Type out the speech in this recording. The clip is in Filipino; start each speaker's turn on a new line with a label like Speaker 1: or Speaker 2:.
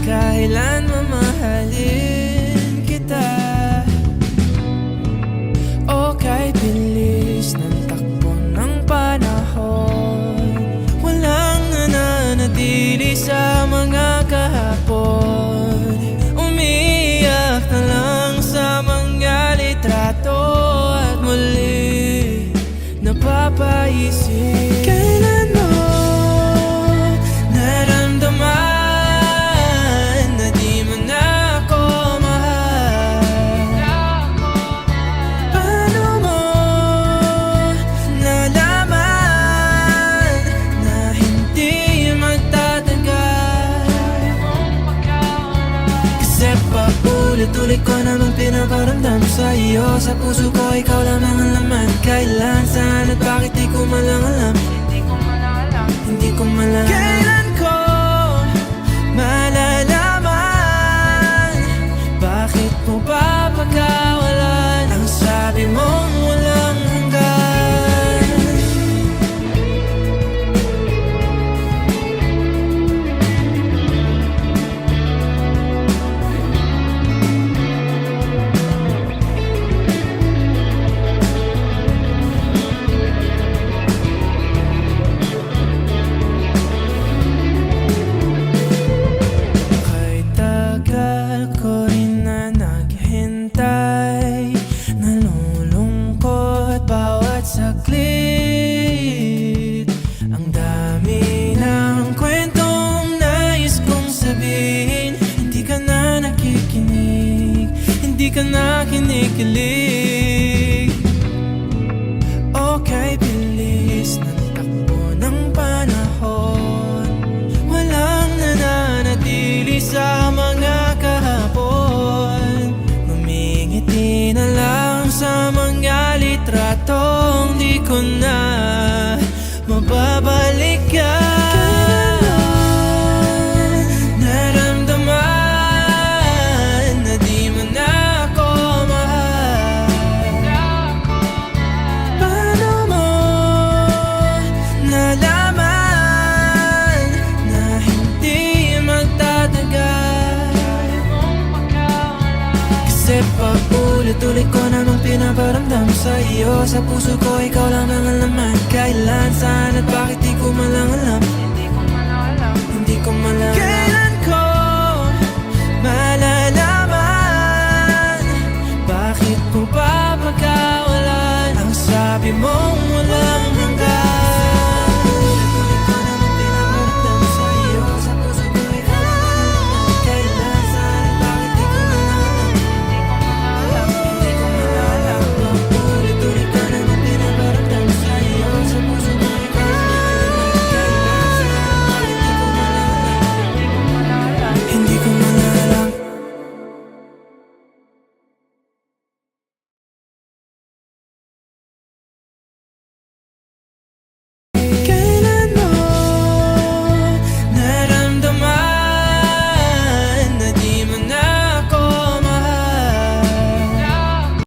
Speaker 1: kailan mamahalin kita. O kahit bilis ng takbo ng panahon, walang nananatili sa mga kahapon. Umiiyak na lang sa mga litrato at muli napapaisip, kailan mo naramdaman na di mo na ako mahal? Paano mo nalaman na hindi magtatagal? Kasi paulit-ulit ko naman pinaparamdam sa iyo. Sa puso ko ikaw lamang ang laman. Kailan, saan at bakit di ko malang alam. Hindi ko malang kailan ko malalaman. Bakit mo ba pagkawalan ang sabi mong walang hanggan? Ko rin na naghintay, nalulungkot bawat saglit. Ang dami ng kwentong nais kong sabihin, hindi ka na nakikinig, hindi ka na kinikilig. Okay, bilis ng takbo ng panahon, walang nananatili sa mga kahapon. Ngumingiti na lang sa mga litratong di ko na mababalikan. Naramdaman na di mo na ako mahal. Paano mo nalaman na hindi magtatagal? Kasi paulit-ulit ko namang pinaparamdam sa iyo. Sa puso ko ikaw lamang ang laman. Kailan, saan at bakit di ko malang alam. Hindi ko malang